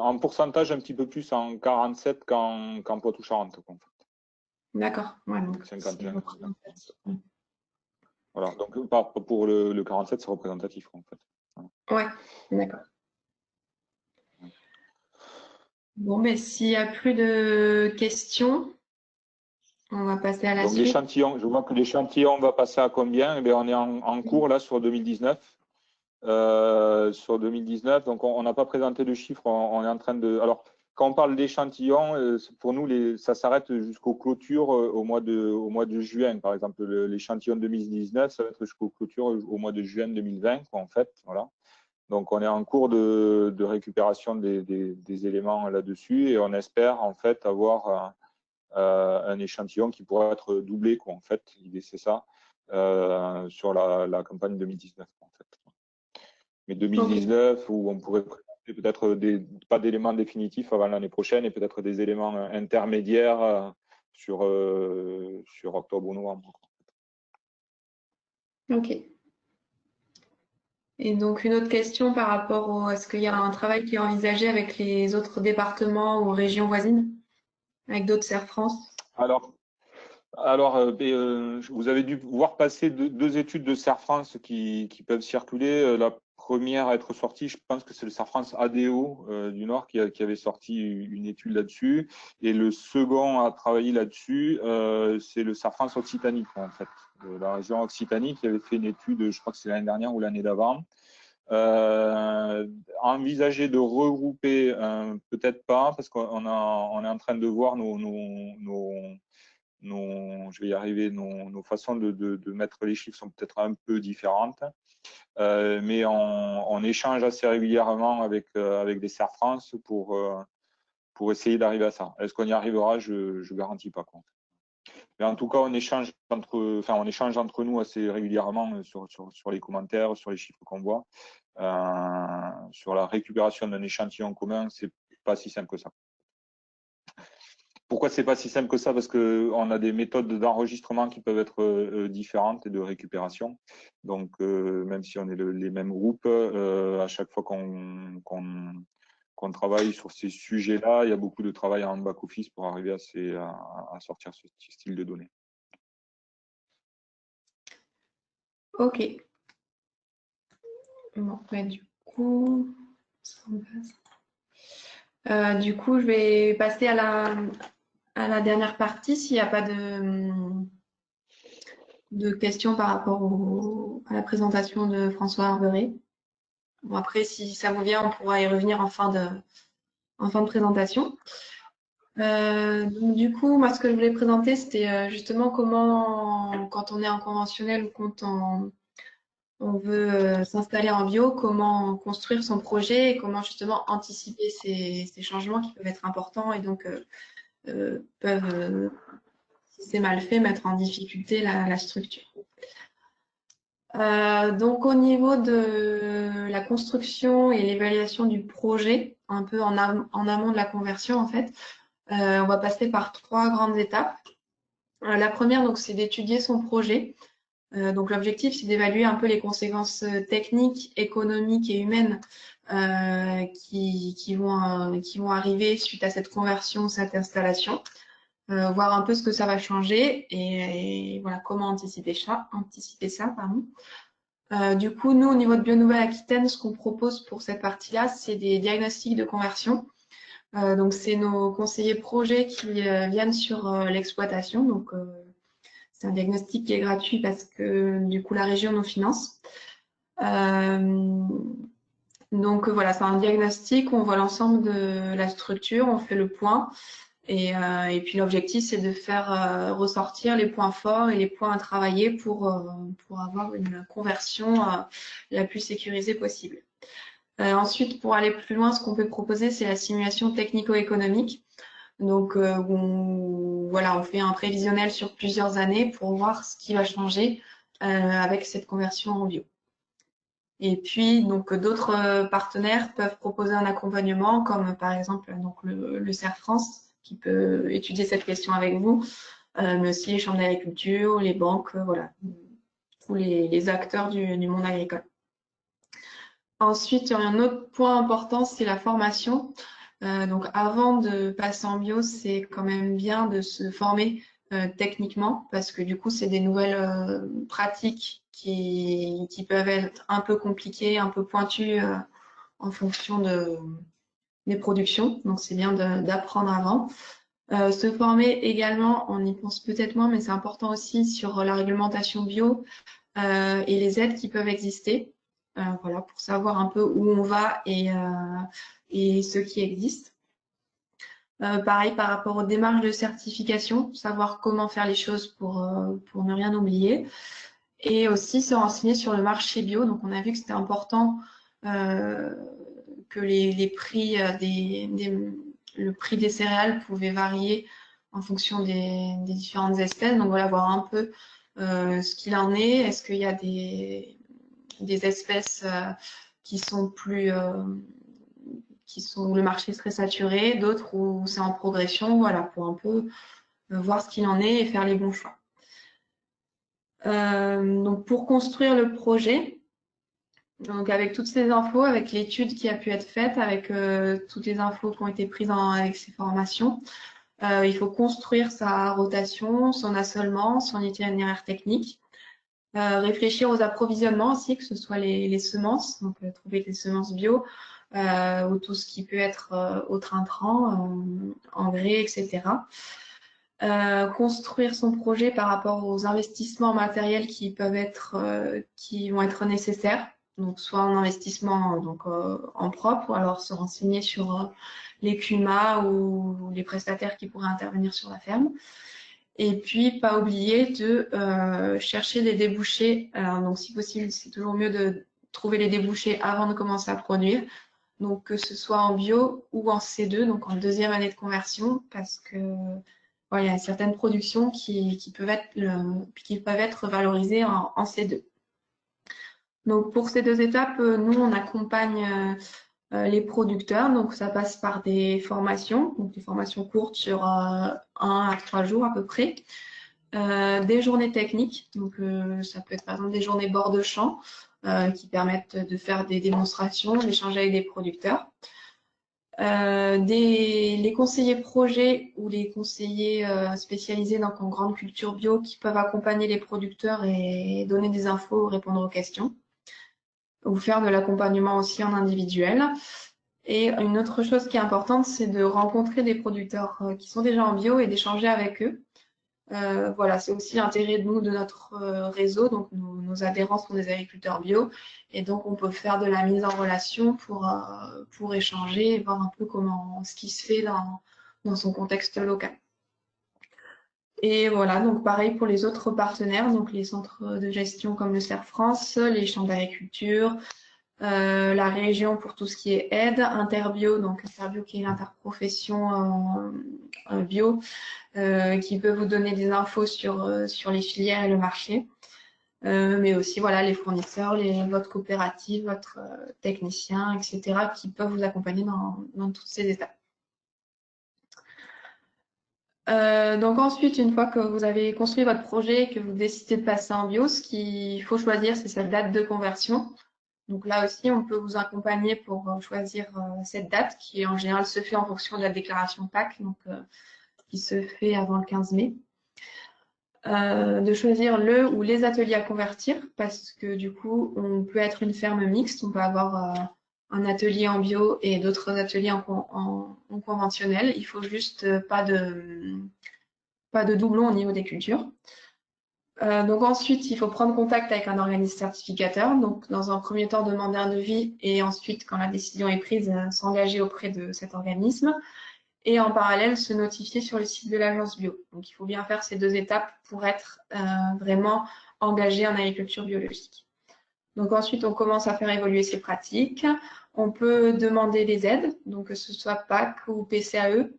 S1: en pourcentage un petit peu plus en 47 qu'en Poitou-Charentes.
S2: D'accord, ouais, donc
S1: 51.
S2: c'est
S1: Voilà, donc pour le 47, c'est représentatif en fait.
S2: ouais, d'accord. Bon, mais s'il n'y a plus de questions, on va passer à la
S1: Donc
S2: suite.
S1: l'échantillon, je vois que l'échantillon va passer à combien? Eh bien, on est en cours là sur 2019. Sur 2019, donc on n'a pas présenté de chiffres, on est en train de. Alors, quand on parle d'échantillons, pour nous, ça s'arrête jusqu'aux clôtures au mois de juin. Par exemple, l'échantillon 2019, ça va être jusqu'aux clôtures au mois de juin 2020, quoi, en fait. Voilà. Donc, on est en cours de récupération des éléments là-dessus et on espère en fait avoir un échantillon qui pourra être doublé, quoi, en fait. L'idée, c'est ça, sur la campagne 2019, en fait. Mais 2019, okay, où on pourrait présenter peut-être pas d'éléments définitifs avant l'année prochaine et peut-être des éléments intermédiaires sur octobre ou novembre.
S2: Ok. Et donc, une autre question par rapport est-ce qu'il y a un travail qui est envisagé avec les autres départements ou régions voisines, avec d'autres serres France?
S1: Alors, vous avez dû voir passer deux études de Serre France qui peuvent circuler. La première à être sortie, je pense que c'est le Serre France ADO du Nord qui avait sorti une étude là-dessus. Et le second à travailler là-dessus, c'est le Serre France Occitanie, en fait. La région Occitanie qui avait fait une étude, je crois que c'est l'année dernière ou l'année d'avant. Envisager de regrouper, peut-être pas, parce qu'on est en train de voir je vais y arriver, nos façons de mettre les chiffres sont peut-être un peu différentes, mais on échange assez régulièrement avec des serres France pour essayer d'arriver à ça. Est-ce qu'on y arrivera? Je ne garantis pas. Mais en tout cas, on échange entre nous assez régulièrement sur les commentaires, sur les chiffres qu'on voit. Sur la récupération d'un échantillon commun, c'est pas si simple que ça. Pourquoi c'est pas si simple que ça? Parce qu'on a des méthodes d'enregistrement qui peuvent être différentes et de récupération. Donc, même si on est les mêmes groupes, à chaque fois qu'on travaille sur ces sujets-là, il y a beaucoup de travail en back-office pour arriver à sortir ce style de données.
S2: Ok. Bon, bah, du coup, je vais passer à la dernière partie s'il n'y a pas de questions par rapport à la présentation de François Arberet. Bon, après, si ça vous vient, on pourra y revenir en fin de présentation. Donc, du coup, moi, ce que je voulais présenter, c'était justement comment, quand on est en conventionnel ou quand on veut s'installer en bio, comment construire son projet et comment justement anticiper ces changements qui peuvent être importants et donc peuvent, si c'est mal fait, mettre en difficulté la structure. Donc au niveau de la construction et l'évaluation du projet, un peu en amont de la conversion en fait, on va passer par 3 grandes étapes. La première, donc, c'est d'étudier son projet. Donc l'objectif, c'est d'évaluer un peu les conséquences techniques, économiques et humaines qui vont arriver suite à cette conversion, cette installation. Voir un peu ce que ça va changer et voilà comment anticiper ça, pardon. Du coup, nous, au niveau de Bio Nouvelle-Aquitaine, ce qu'on propose pour cette partie-là, c'est des diagnostics de conversion. Donc, c'est nos conseillers projets qui viennent sur l'exploitation. Donc, c'est un diagnostic qui est gratuit parce que du coup, la région nous finance. Donc, voilà, c'est un diagnostic où on voit l'ensemble de la structure, on fait le point. Et puis l'objectif, c'est de faire ressortir les points forts et les points à travailler pour avoir une conversion la plus sécurisée possible. Ensuite, pour aller plus loin, ce qu'on peut proposer, c'est la simulation technico-économique. Donc, voilà, on fait un prévisionnel sur plusieurs années pour voir ce qui va changer avec cette conversion en bio. Et puis, donc, d'autres partenaires peuvent proposer un accompagnement, comme par exemple donc, le CERF France, qui peut étudier cette question avec vous, mais aussi les chambres d'agriculture, les banques, voilà, tous les acteurs du monde agricole. Ensuite, un autre point important, c'est la formation. Donc, avant de passer en bio, c'est quand même bien de se former techniquement, parce que du coup, c'est des nouvelles pratiques qui peuvent être un peu compliquées, un peu pointues en fonction des productions. Donc, c'est bien d'apprendre avant. Se former également, on y pense peut-être moins, mais c'est important aussi sur la réglementation bio et les aides qui peuvent exister. Voilà, pour savoir un peu où on va et ce qui existe. Pareil par rapport aux démarches de certification, savoir comment faire les choses pour ne rien oublier. Et aussi se renseigner sur le marché bio. Donc, on a vu que c'était important que les prix le prix des céréales pouvait varier en fonction des différentes espèces. Donc, voilà, voir un peu ce qu'il en est. Est-ce qu'il y a des espèces qui sont où le marché serait saturé, d'autres où c'est en progression, voilà, pour un peu voir ce qu'il en est et faire les bons choix. Donc, pour construire le projet, donc avec toutes ces infos, avec l'étude qui a pu être faite, avec toutes les infos qui ont été prises avec ces formations, il faut construire sa rotation, son assolement, son itinéraire technique, réfléchir aux approvisionnements aussi, que ce soit les semences, donc trouver des semences bio, ou tout ce qui peut être au train-train, engrais, etc. Construire son projet par rapport aux investissements matériels qui vont être nécessaires. Donc, soit en investissement en propre, ou alors se renseigner sur les CUMA ou les prestataires qui pourraient intervenir sur la ferme. Et puis, pas oublier de chercher des débouchés. Donc, si possible, c'est toujours mieux de trouver les débouchés avant de commencer à produire. Donc, que ce soit en bio ou en C2, donc en deuxième année de conversion, parce que il y a certaines productions qui peuvent être valorisées en C2. Donc, pour ces deux étapes, nous, on accompagne les producteurs. Donc, ça passe par des formations, donc des formations courtes sur 1 à 3 jours à peu près. Des journées techniques, donc ça peut être par exemple des journées bord de champ qui permettent de faire des démonstrations, d'échanger avec des producteurs. Les conseillers projets ou les conseillers spécialisés donc en grande culture bio qui peuvent accompagner les producteurs et donner des infos, répondre aux questions, ou faire de l'accompagnement aussi en individuel. Et une autre chose qui est importante, c'est de rencontrer des producteurs qui sont déjà en bio et d'échanger avec eux. Voilà, c'est aussi l'intérêt de nous, de notre réseau. Donc, nos adhérents sont des agriculteurs bio. Et donc, on peut faire de la mise en relation pour échanger et voir un peu ce qui se fait dans son contexte local. Et voilà, donc pareil pour les autres partenaires, donc les centres de gestion comme le CERF France, les chambres d'agriculture, la région pour tout ce qui est aide, Interbio, donc Interbio qui est l'interprofession bio, qui peut vous donner des infos sur les filières et le marché, mais aussi voilà les fournisseurs, votre coopérative, votre technicien, etc., qui peuvent vous accompagner dans toutes ces étapes. Donc ensuite, une fois que vous avez construit votre projet, que vous décidez de passer en bio, ce qu'il faut choisir, c'est cette date de conversion. Donc là aussi, on peut vous accompagner pour choisir cette date qui en général se fait en fonction de la déclaration PAC, donc qui se fait avant le 15 mai. De choisir le ou les ateliers à convertir parce que du coup, on peut être une ferme mixte, on peut avoir un atelier en bio et d'autres ateliers en conventionnel. Il faut juste pas de doublons au niveau des cultures. Donc ensuite, il faut prendre contact avec un organisme certificateur. Donc dans un premier temps, demander un devis et ensuite, quand la décision est prise, s'engager auprès de cet organisme. Et en parallèle, se notifier sur le site de l'agence bio. Donc il faut bien faire ces 2 étapes pour être vraiment engagé en agriculture biologique. Donc ensuite, on commence à faire évoluer ces pratiques. On peut demander des aides, donc que ce soit PAC ou PCAE,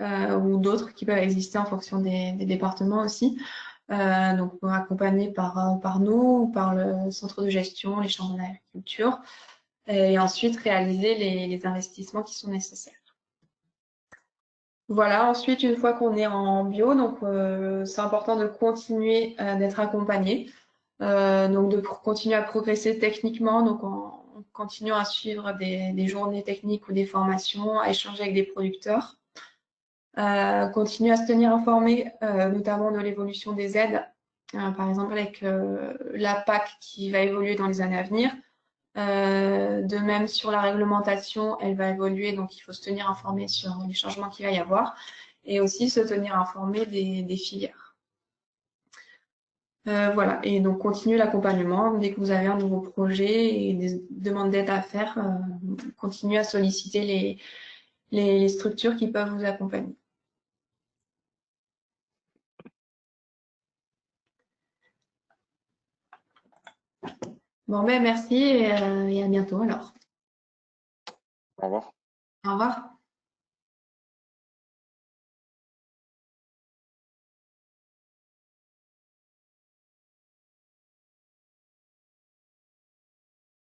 S2: ou d'autres qui peuvent exister en fonction des départements aussi. Donc accompagné par nous ou par le centre de gestion, les chambres d'agriculture, et ensuite réaliser les investissements qui sont nécessaires. Voilà, ensuite, une fois qu'on est en bio, donc c'est important de continuer d'être accompagné, donc de continuer à progresser techniquement, donc en continuant à suivre des journées techniques ou des formations, à échanger avec des producteurs. Continuer à se tenir informé, notamment de l'évolution des aides, par exemple avec la PAC qui va évoluer dans les années à venir. De même sur la réglementation, elle va évoluer, donc il faut se tenir informé sur les changements qu'il va y avoir et aussi se tenir informé des filières. Voilà, et donc continuer l'accompagnement. Dès que vous avez un nouveau projet et des demandes d'aide à faire, continuez à solliciter les structures qui peuvent vous accompagner. Bon, ben merci et à bientôt alors.
S1: Au revoir.
S2: Au revoir.